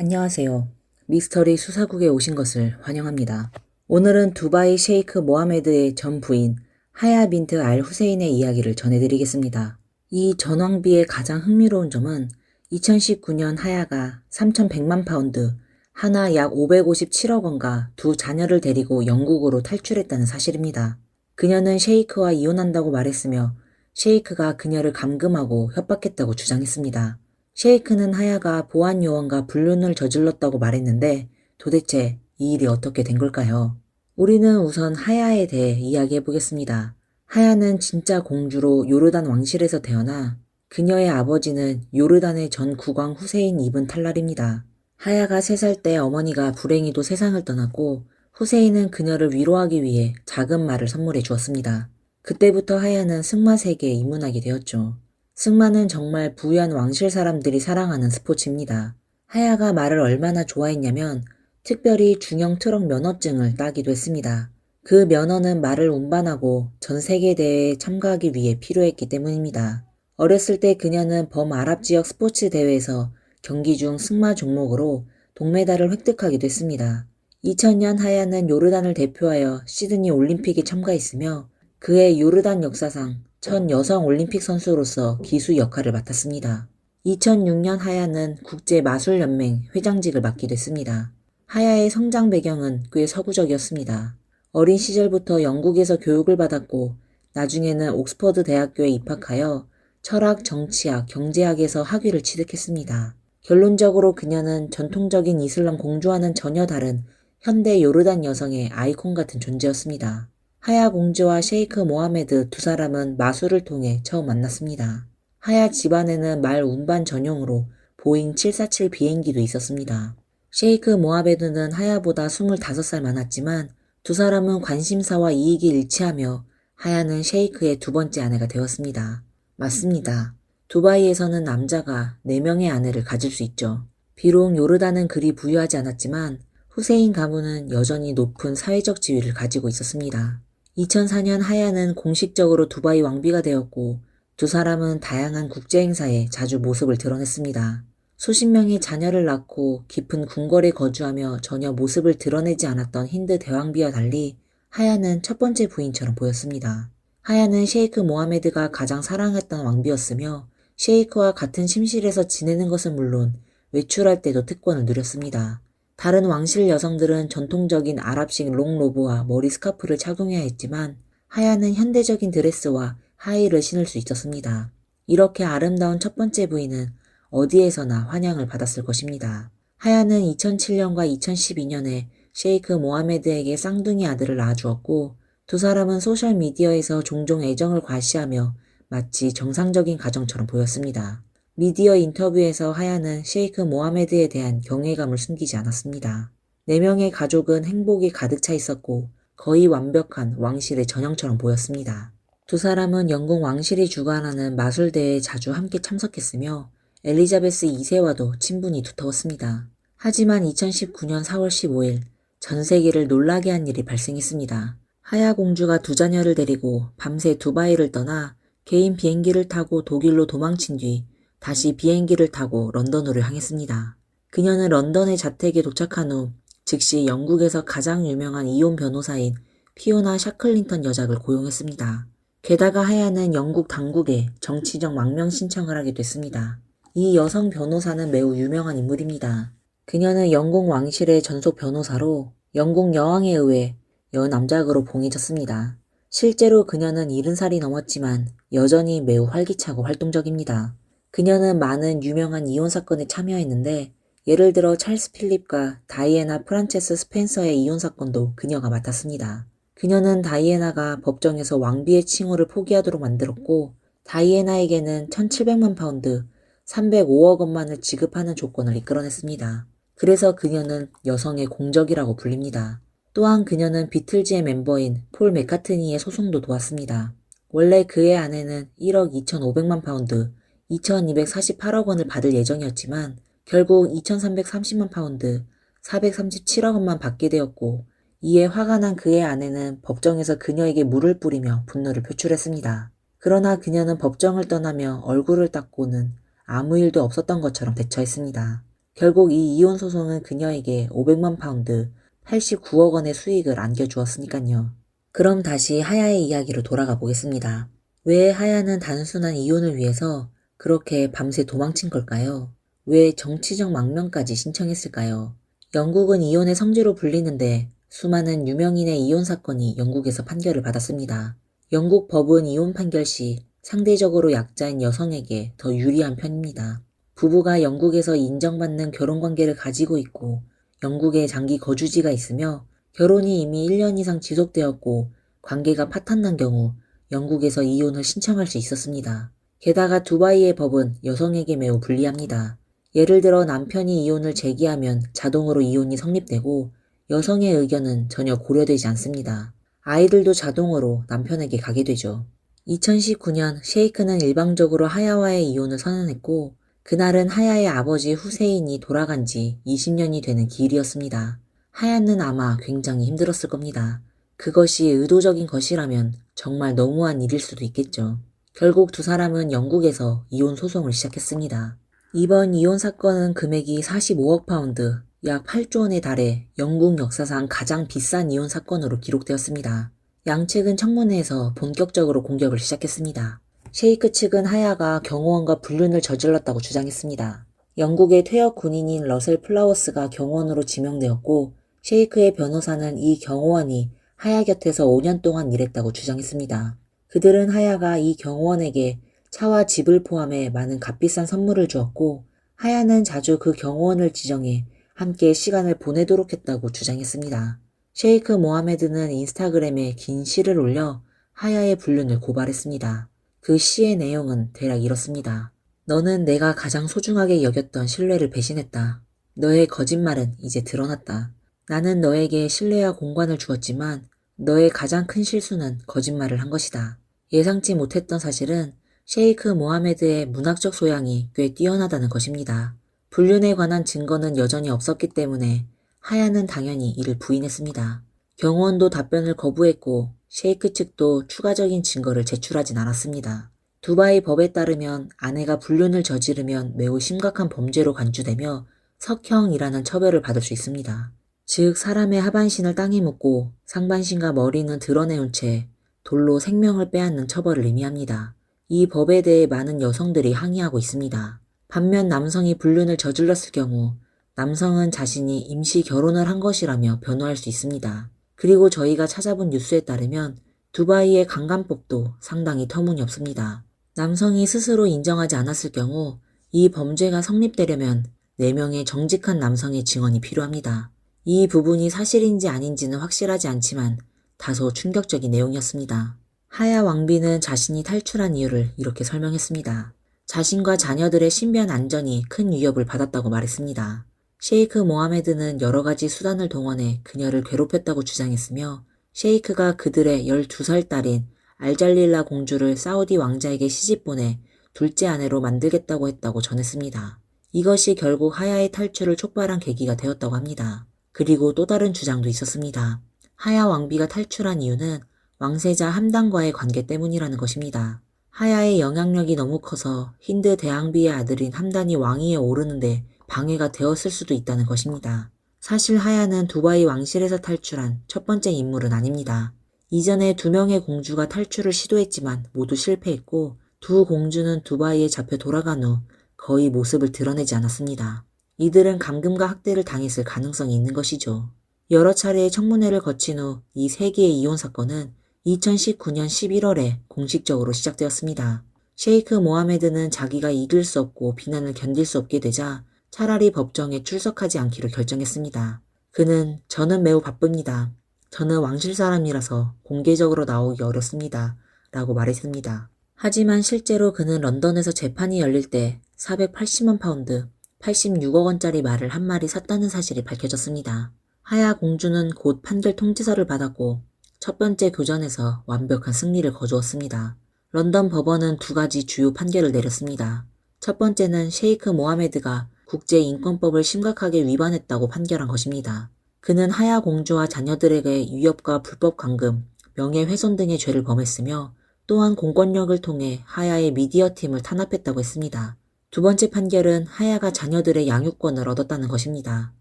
안녕하세요. 미스터리 수사국에 오신 것을 환영합니다. 오늘은 두바이 셰이크 모하메드의 전 부인 하야 빈트 알 후세인의 이야기를 전해드리겠습니다. 이 전왕비의 가장 흥미로운 점은 2019년 하야가 3,100만 파운드, 하나 약 557억 원과 두 자녀를 데리고 영국으로 탈출했다는 사실입니다. 그녀는 셰이크와 이혼한다고 말했으며 셰이크가 그녀를 감금하고 협박했다고 주장했습니다. 셰이크는 하야가 보안 요원과 불륜을 저질렀다고 말했는데 도대체 이 일이 어떻게 된 걸까요? 우리는 우선 하야에 대해 이야기해 보겠습니다. 하야는 진짜 공주로 요르단 왕실에서 태어나 그녀의 아버지는 요르단의 전 국왕 후세인 이븐 탈랄입니다. 하야가 3살 때 어머니가 불행히도 세상을 떠났고 후세인은 그녀를 위로하기 위해 작은 말을 선물해 주었습니다. 그때부터 하야는 승마 세계에 입문하게 되었죠. 승마는 정말 부유한 왕실 사람들이 사랑하는 스포츠입니다. 하야가 말을 얼마나 좋아했냐면 특별히 중형 트럭 면허증을 따기도 했습니다. 그 면허는 말을 운반하고 전 세계 대회에 참가하기 위해 필요했기 때문입니다. 어렸을 때 그녀는 범아랍 지역 스포츠 대회에서 경기 중 승마 종목으로 동메달을 획득하기도 했습니다. 2000년 하야는 요르단을 대표하여 시드니 올림픽에 참가했으며 그의 요르단 역사상 첫 여성 올림픽 선수로서 기수 역할을 맡았습니다. 2006년 하야는 국제마술연맹 회장직을 맡기도 했습니다. 하야의 성장 배경은 꽤 서구적이었습니다. 어린 시절부터 영국에서 교육을 받았고 나중에는 옥스퍼드 대학교에 입학하여 철학, 정치학, 경제학에서 학위를 취득했습니다. 결론적으로 그녀는 전통적인 이슬람 공주와는 전혀 다른 현대 요르단 여성의 아이콘 같은 존재였습니다. 하야 공주와 셰이크 모하메드 두 사람은 마술을 통해 처음 만났습니다. 하야 집안에는 말 운반 전용으로 보잉 747 비행기도 있었습니다. 셰이크 모하메드는 하야보다 25살 많았지만 두 사람은 관심사와 이익이 일치하며 하야는 셰이크의 두 번째 아내가 되었습니다. 맞습니다. 두바이에서는 남자가 4명의 아내를 가질 수 있죠. 비록 요르단은 그리 부유하지 않았지만 후세인 가문은 여전히 높은 사회적 지위를 가지고 있었습니다. 2004년 하야는 공식적으로 두바이 왕비가 되었고 두 사람은 다양한 국제행사에 자주 모습을 드러냈습니다. 수십 명의 자녀를 낳고 깊은 궁궐에 거주하며 전혀 모습을 드러내지 않았던 힌드 대왕비와 달리 하야는 첫 번째 부인처럼 보였습니다. 하야는 셰이크 모하메드가 가장 사랑했던 왕비였으며 셰이크와 같은 침실에서 지내는 것은 물론 외출할 때도 특권을 누렸습니다. 다른 왕실 여성들은 전통적인 아랍식 롱로브와 머리 스카프를 착용해야 했지만 하야는 현대적인 드레스와 하의를 신을 수 있었습니다. 이렇게 아름다운 첫 번째 부인은 어디에서나 환영을 받았을 것입니다. 하야는 2007년과 2012년에 셰이크 모하메드에게 쌍둥이 아들을 낳아주었고 두 사람은 소셜미디어에서 종종 애정을 과시하며 마치 정상적인 가정처럼 보였습니다. 미디어 인터뷰에서 하야는 셰이크 모하메드에 대한 경외감을 숨기지 않았습니다. 4명의 가족은 행복이 가득 차 있었고 거의 완벽한 왕실의 전형처럼 보였습니다. 두 사람은 영국 왕실이 주관하는 마술대회에 자주 함께 참석했으며 엘리자베스 2세와도 친분이 두터웠습니다. 하지만 2019년 4월 15일 전 세계를 놀라게 한 일이 발생했습니다. 하야 공주가 두 자녀를 데리고 밤새 두바이를 떠나 개인 비행기를 타고 독일로 도망친 뒤 다시 비행기를 타고 런던으로 향했습니다. 그녀는 런던의 자택에 도착한 후 즉시 영국에서 가장 유명한 이혼 변호사인 피오나 샤클린턴 여작을 고용했습니다. 게다가 하야는 영국 당국에 정치적 망명 신청을 하게 됐습니다. 이 여성 변호사는 매우 유명한 인물입니다. 그녀는 영국 왕실의 전속 변호사로 영국 여왕에 의해 여남작으로 봉해졌습니다. 실제로 그녀는 70살이 넘었지만 여전히 매우 활기차고 활동적입니다. 그녀는 많은 유명한 이혼 사건에 참여했는데 예를 들어 찰스 필립과 다이애나 프란체스 스펜서의 이혼 사건도 그녀가 맡았습니다. 그녀는 다이애나가 법정에서 왕비의 칭호를 포기하도록 만들었고 다이애나에게는 1,700만 파운드, 305억 원만을 지급하는 조건을 이끌어냈습니다. 그래서 그녀는 여성의 공적이라고 불립니다. 또한 그녀는 비틀즈의 멤버인 폴 맥카트니의 소송도 도왔습니다. 원래 그의 아내는 1억 2,500만 파운드, 2,248억 원을 받을 예정이었지만 결국 2,330만 파운드, 437억 원만 받게 되었고 이에 화가 난 그의 아내는 법정에서 그녀에게 물을 뿌리며 분노를 표출했습니다. 그러나 그녀는 법정을 떠나며 얼굴을 닦고는 아무 일도 없었던 것처럼 대처했습니다. 결국 이 이혼 소송은 그녀에게 500만 파운드, 89억 원의 수익을 안겨주었으니까요. 그럼 다시 하야의 이야기로 돌아가 보겠습니다. 왜 하야는 단순한 이혼을 위해서 그렇게 밤새 도망친 걸까요? 왜 정치적 망명까지 신청했을까요? 영국은 이혼의 성지로 불리는데 수많은 유명인의 이혼 사건이 영국에서 판결을 받았습니다. 영국 법은 이혼 판결 시 상대적으로 약자인 여성에게 더 유리한 편입니다. 부부가 영국에서 인정받는 결혼관계를 가지고 있고 영국에 장기 거주지가 있으며 결혼이 이미 1년 이상 지속되었고 관계가 파탄난 경우 영국에서 이혼을 신청할 수 있었습니다. 게다가 두바이의 법은 여성에게 매우 불리합니다. 예를 들어 남편이 이혼을 제기하면 자동으로 이혼이 성립되고 여성의 의견은 전혀 고려되지 않습니다. 아이들도 자동으로 남편에게 가게 되죠. 2019년 셰이크는 일방적으로 하야와의 이혼을 선언했고 그날은 하야의 아버지 후세인이 돌아간 지 20년이 되는 기일이었습니다. 하야는 아마 굉장히 힘들었을 겁니다. 그것이 의도적인 것이라면 정말 너무한 일일 수도 있겠죠. 결국 두 사람은 영국에서 이혼 소송을 시작했습니다. 이번 이혼 사건은 금액이 45억 파운드, 약 8조 원에 달해 영국 역사상 가장 비싼 이혼 사건으로 기록되었습니다. 양측은 청문회에서 본격적으로 공격을 시작했습니다. 셰이크 측은 하야가 경호원과 불륜을 저질렀다고 주장했습니다. 영국의 퇴역 군인인 러셀 플라워스가 경호원으로 지명되었고 셰이크의 변호사는 이 경호원이 하야 곁에서 5년 동안 일했다고 주장했습니다. 그들은 하야가 이 경호원에게 차와 집을 포함해 많은 값비싼 선물을 주었고 하야는 자주 그 경호원을 지정해 함께 시간을 보내도록 했다고 주장했습니다. 셰이크 모하메드는 인스타그램에 긴 시를 올려 하야의 불륜을 고발했습니다. 그 시의 내용은 대략 이렇습니다. 너는 내가 가장 소중하게 여겼던 신뢰를 배신했다. 너의 거짓말은 이제 드러났다. 나는 너에게 신뢰와 공간을 주었지만 너의 가장 큰 실수는 거짓말을 한 것이다. 예상치 못했던 사실은 셰이크 모하메드의 문학적 소양이 꽤 뛰어나다는 것입니다. 불륜에 관한 증거는 여전히 없었기 때문에 하야는 당연히 이를 부인했습니다. 경호원도 답변을 거부했고 셰이크 측도 추가적인 증거를 제출하진 않았습니다. 두바이 법에 따르면 아내가 불륜을 저지르면 매우 심각한 범죄로 간주되며 석형이라는 처벌을 받을 수 있습니다. 즉 사람의 하반신을 땅에 묻고 상반신과 머리는 드러내온 채 돌로 생명을 빼앗는 처벌을 의미합니다. 이 법에 대해 많은 여성들이 항의하고 있습니다. 반면 남성이 불륜을 저질렀을 경우 남성은 자신이 임시 결혼을 한 것이라며 변호할 수 있습니다. 그리고 저희가 찾아본 뉴스에 따르면 두바이의 강간법도 상당히 터무니없습니다. 남성이 스스로 인정하지 않았을 경우 이 범죄가 성립되려면 4명의 정직한 남성의 증언이 필요합니다. 이 부분이 사실인지 아닌지는 확실하지 않지만 다소 충격적인 내용이었습니다. 하야 왕비는 자신이 탈출한 이유를 이렇게 설명했습니다. 자신과 자녀들의 신변 안전이 큰 위협을 받았다고 말했습니다. 셰이크 모하메드는 여러 가지 수단을 동원해 그녀를 괴롭혔다고 주장했으며 셰이크가 그들의 12살 딸인 알잘릴라 공주를 사우디 왕자에게 시집 보내 둘째 아내로 만들겠다고 했다고 전했습니다. 이것이 결국 하야의 탈출을 촉발한 계기가 되었다고 합니다. 그리고 또 다른 주장도 있었습니다. 하야 왕비가 탈출한 이유는 왕세자 함단과의 관계 때문이라는 것입니다. 하야의 영향력이 너무 커서 힌드 대항비의 아들인 함단이 왕위에 오르는데 방해가 되었을 수도 있다는 것입니다. 사실 하야는 두바이 왕실에서 탈출한 첫 번째 인물은 아닙니다. 이전에 2명의 공주가 탈출을 시도했지만 모두 실패했고 두 공주는 두바이에 잡혀 돌아간 후 거의 모습을 드러내지 않았습니다. 이들은 감금과 학대를 당했을 가능성이 있는 것이죠. 여러 차례의 청문회를 거친 후 이 3개의 이혼 사건은 2019년 11월에 공식적으로 시작되었습니다. 셰이크 모하메드는 자기가 이길 수 없고 비난을 견딜 수 없게 되자 차라리 법정에 출석하지 않기로 결정했습니다. 그는 저는 매우 바쁩니다. 저는 왕실 사람이라서 공개적으로 나오기 어렵습니다. 라고 말했습니다. 하지만 실제로 그는 런던에서 재판이 열릴 때 480만 파운드, 86억 원짜리 말을 한 마리 샀다는 사실이 밝혀졌습니다. 하야 공주는 곧 판결 통지서를 받았고 첫 번째 교전에서 완벽한 승리를 거두었습니다. 런던 법원은 2가지 주요 판결을 내렸습니다. 첫 번째는 셰이크 모하메드가 국제인권법을 심각하게 위반했다고 판결한 것입니다. 그는 하야 공주와 자녀들에게 위협과 불법 감금, 명예훼손 등의 죄를 범했으며 또한 공권력을 통해 하야의 미디어 팀을 탄압했다고 했습니다. 두 번째 판결은 하야가 자녀들의 양육권을 얻었다는 것입니다.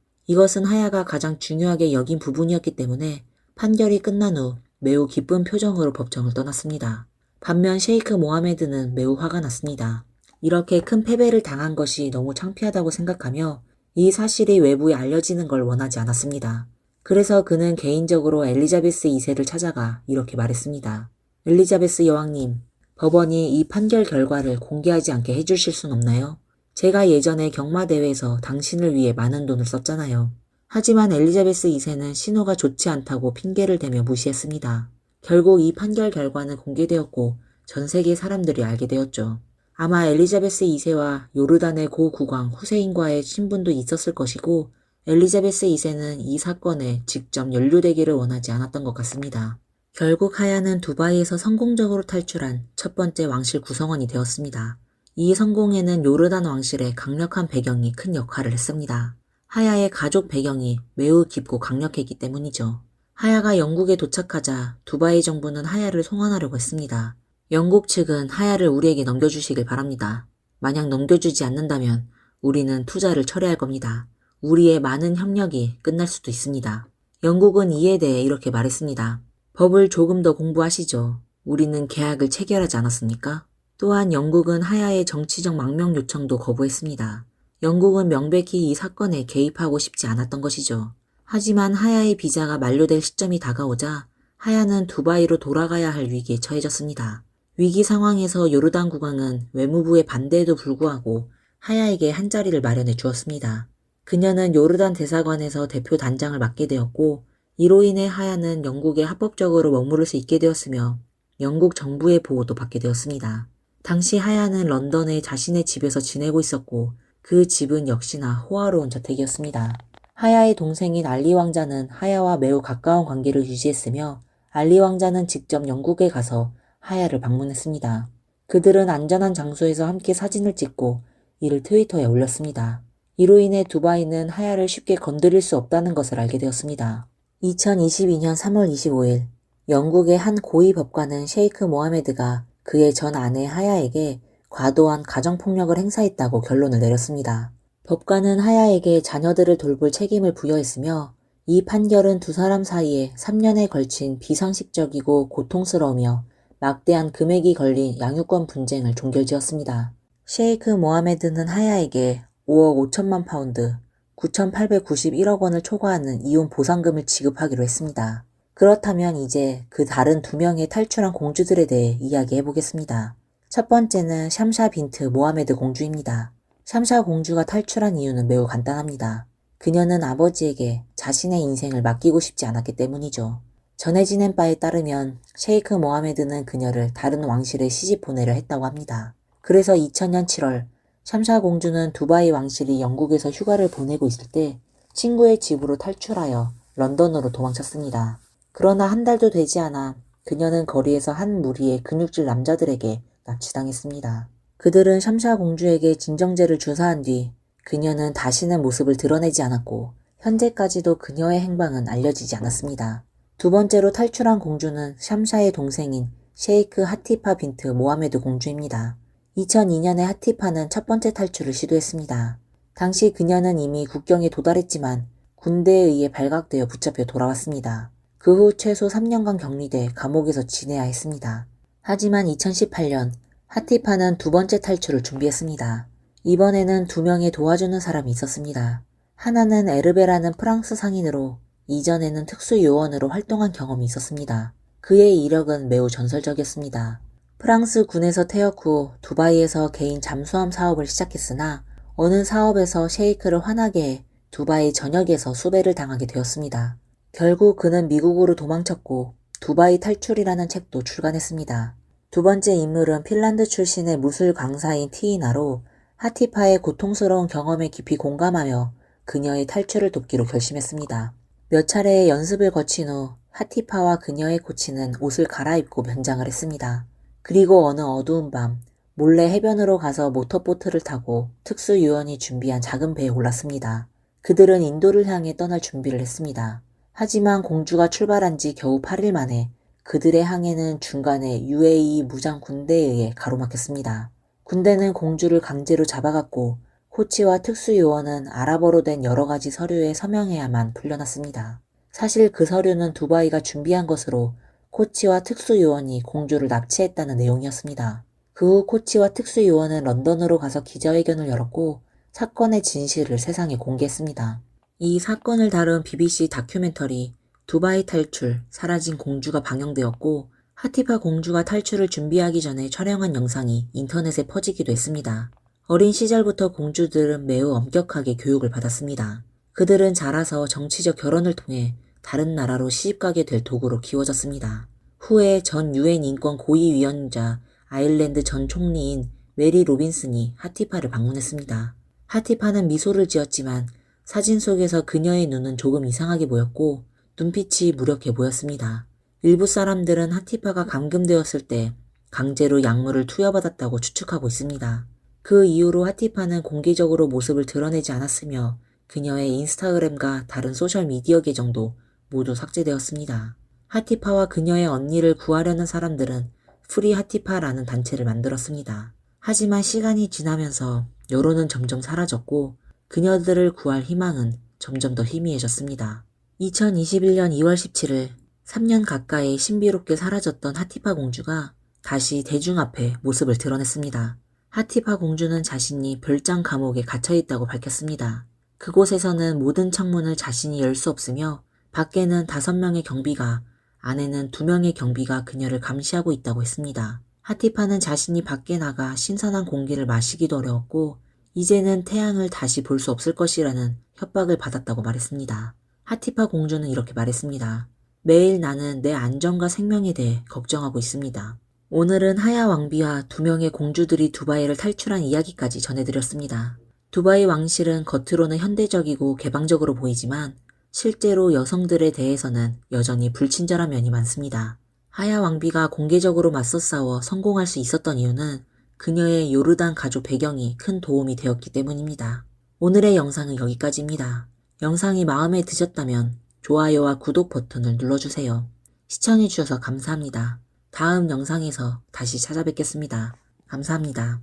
이것은 하야가 가장 중요하게 여긴 부분이었기 때문에 판결이 끝난 후 매우 기쁜 표정으로 법정을 떠났습니다. 반면 셰이크 모하메드는 매우 화가 났습니다. 이렇게 큰 패배를 당한 것이 너무 창피하다고 생각하며 이 사실이 외부에 알려지는 걸 원하지 않았습니다. 그래서 그는 개인적으로 엘리자베스 2세를 찾아가 이렇게 말했습니다. 엘리자베스 여왕님, 법원이 이 판결 결과를 공개하지 않게 해주실 순 없나요? 제가 예전에 경마대회에서 당신을 위해 많은 돈을 썼잖아요. 하지만 엘리자베스 2세는 신호가 좋지 않다고 핑계를 대며 무시했습니다. 결국 이 판결 결과는 공개되었고 전 세계 사람들이 알게 되었죠. 아마 엘리자베스 2세와 요르단의 고 국왕 후세인과의 친분도 있었을 것이고 엘리자베스 2세는 이 사건에 직접 연루되기를 원하지 않았던 것 같습니다. 결국 하야는 두바이에서 성공적으로 탈출한 첫 번째 왕실 구성원이 되었습니다. 이 성공에는 요르단 왕실의 강력한 배경이 큰 역할을 했습니다. 하야의 가족 배경이 매우 깊고 강력했기 때문이죠. 하야가 영국에 도착하자 두바이 정부는 하야를 송환하려고 했습니다. 영국 측은 하야를 우리에게 넘겨주시길 바랍니다. 만약 넘겨주지 않는다면 우리는 투자를 철회할 겁니다. 우리의 많은 협력이 끝날 수도 있습니다. 영국은 이에 대해 이렇게 말했습니다. 법을 조금 더 공부하시죠. 우리는 계약을 체결하지 않았습니까? 또한 영국은 하야의 정치적 망명 요청도 거부했습니다. 영국은 명백히 이 사건에 개입하고 싶지 않았던 것이죠. 하지만 하야의 비자가 만료될 시점이 다가오자 하야는 두바이로 돌아가야 할 위기에 처해졌습니다. 위기 상황에서 요르단 국왕은 외무부의 반대에도 불구하고 하야에게 한 자리를 마련해 주었습니다. 그녀는 요르단 대사관에서 대표 단장을 맡게 되었고 이로 인해 하야는 영국에 합법적으로 머무를 수 있게 되었으며 영국 정부의 보호도 받게 되었습니다. 당시 하야는 런던의 자신의 집에서 지내고 있었고 그 집은 역시나 호화로운 저택이었습니다. 하야의 동생인 알리 왕자는 하야와 매우 가까운 관계를 유지했으며 알리 왕자는 직접 영국에 가서 하야를 방문했습니다. 그들은 안전한 장소에서 함께 사진을 찍고 이를 트위터에 올렸습니다. 이로 인해 두바이는 하야를 쉽게 건드릴 수 없다는 것을 알게 되었습니다. 2022년 3월 25일 영국의 한 고위 법관은 셰이크 모하메드가 그의 전 아내 하야에게 과도한 가정폭력을 행사했다고 결론을 내렸습니다. 법관은 하야에게 자녀들을 돌볼 책임을 부여했으며 이 판결은 두 사람 사이에 3년에 걸친 비상식적이고 고통스러우며 막대한 금액이 걸린 양육권 분쟁을 종결지었습니다. 셰이크 모하메드는 하야에게 5억 5천만 파운드, 9,891억 원을 초과하는 이혼 보상금을 지급하기로 했습니다. 그렇다면 이제 그 다른 두 명의 탈출한 공주들에 대해 이야기해보겠습니다. 첫 번째는 샴샤 빈트 모하메드 공주입니다. 샴샤 공주가 탈출한 이유는 매우 간단합니다. 그녀는 아버지에게 자신의 인생을 맡기고 싶지 않았기 때문이죠. 전해지는 바에 따르면 셰이크 모하메드는 그녀를 다른 왕실에 시집 보내려 했다고 합니다. 그래서 2000년 7월 샴샤 공주는 두바이 왕실이 영국에서 휴가를 보내고 있을 때 친구의 집으로 탈출하여 런던으로 도망쳤습니다. 그러나 한 달도 되지 않아 그녀는 거리에서 한 무리의 근육질 남자들에게 납치당했습니다. 그들은 샴샤 공주에게 진정제를 주사한 뒤 그녀는 다시는 모습을 드러내지 않았고 현재까지도 그녀의 행방은 알려지지 않았습니다. 두 번째로 탈출한 공주는 샴샤의 동생인 셰이크 하티파 빈트 모하메드 공주입니다. 2002년에 하티파는 첫 번째 탈출을 시도했습니다. 당시 그녀는 이미 국경에 도달했지만 군대에 의해 발각되어 붙잡혀 돌아왔습니다. 그 후 최소 3년간 격리돼 감옥에서 지내야 했습니다. 하지만 2018년 하티파는 두 번째 탈출을 준비했습니다. 이번에는 두 명의 도와주는 사람이 있었습니다. 하나는 에르베라는 프랑스 상인으로 이전에는 특수요원으로 활동한 경험이 있었습니다. 그의 이력은 매우 전설적이었습니다. 프랑스 군에서 퇴역 후 두바이에서 개인 잠수함 사업을 시작했으나 어느 사업에서 셰이크를 화나게 해 두바이 전역에서 수배를 당하게 되었습니다. 결국 그는 미국으로 도망쳤고 두바이 탈출이라는 책도 출간했습니다. 두 번째 인물은 핀란드 출신의 무술 강사인 티이나로 하티파의 고통스러운 경험에 깊이 공감하며 그녀의 탈출을 돕기로 결심했습니다. 몇 차례의 연습을 거친 후 하티파와 그녀의 코치는 옷을 갈아입고 변장을 했습니다. 그리고 어느 어두운 밤 몰래 해변으로 가서 모터보트를 타고 특수요원이 준비한 작은 배에 올랐습니다. 그들은 인도를 향해 떠날 준비를 했습니다. 하지만 공주가 출발한 지 겨우 8일 만에 그들의 항해는 중간에 UAE 무장 군대에 의해 가로막혔습니다. 군대는 공주를 강제로 잡아갔고 코치와 특수요원은 아랍어로 된 여러 가지 서류에 서명해야만 풀려났습니다. 사실 그 서류는 두바이가 준비한 것으로 코치와 특수요원이 공주를 납치했다는 내용이었습니다. 그 후 코치와 특수요원은 런던으로 가서 기자회견을 열었고 사건의 진실을 세상에 공개했습니다. 이 사건을 다룬 BBC 다큐멘터리 두바이 탈출, 사라진 공주가 방영되었고 하티파 공주가 탈출을 준비하기 전에 촬영한 영상이 인터넷에 퍼지기도 했습니다. 어린 시절부터 공주들은 매우 엄격하게 교육을 받았습니다. 그들은 자라서 정치적 결혼을 통해 다른 나라로 시집가게 될 도구로 키워졌습니다. 후에 전 유엔 인권 고위위원자 아일랜드 전 총리인 메리 로빈슨이 하티파를 방문했습니다. 하티파는 미소를 지었지만 사진 속에서 그녀의 눈은 조금 이상하게 보였고 눈빛이 무력해 보였습니다. 일부 사람들은 하티파가 감금되었을 때 강제로 약물을 투여받았다고 추측하고 있습니다. 그 이후로 하티파는 공개적으로 모습을 드러내지 않았으며 그녀의 인스타그램과 다른 소셜미디어 계정도 모두 삭제되었습니다. 하티파와 그녀의 언니를 구하려는 사람들은 프리 하티파라는 단체를 만들었습니다. 하지만 시간이 지나면서 여론은 점점 사라졌고 그녀들을 구할 희망은 점점 더 희미해졌습니다. 2021년 2월 17일 3년 가까이 신비롭게 사라졌던 하티파 공주가 다시 대중 앞에 모습을 드러냈습니다. 하티파 공주는 자신이 별장 감옥에 갇혀있다고 밝혔습니다. 그곳에서는 모든 창문을 자신이 열 수 없으며 밖에는 5명의 경비가, 안에는 2명의 경비가 그녀를 감시하고 있다고 했습니다. 하티파는 자신이 밖에 나가 신선한 공기를 마시기도 어려웠고 이제는 태양을 다시 볼 수 없을 것이라는 협박을 받았다고 말했습니다. 하티파 공주는 이렇게 말했습니다. 매일 나는 내 안전과 생명에 대해 걱정하고 있습니다. 오늘은 하야 왕비와 2명의 공주들이 두바이를 탈출한 이야기까지 전해드렸습니다. 두바이 왕실은 겉으로는 현대적이고 개방적으로 보이지만 실제로 여성들에 대해서는 여전히 불친절한 면이 많습니다. 하야 왕비가 공개적으로 맞서 싸워 성공할 수 있었던 이유는 그녀의 요르단 가족 배경이 큰 도움이 되었기 때문입니다. 오늘의 영상은 여기까지입니다. 영상이 마음에 드셨다면 좋아요와 구독 버튼을 눌러주세요. 시청해주셔서 감사합니다. 다음 영상에서 다시 찾아뵙겠습니다. 감사합니다.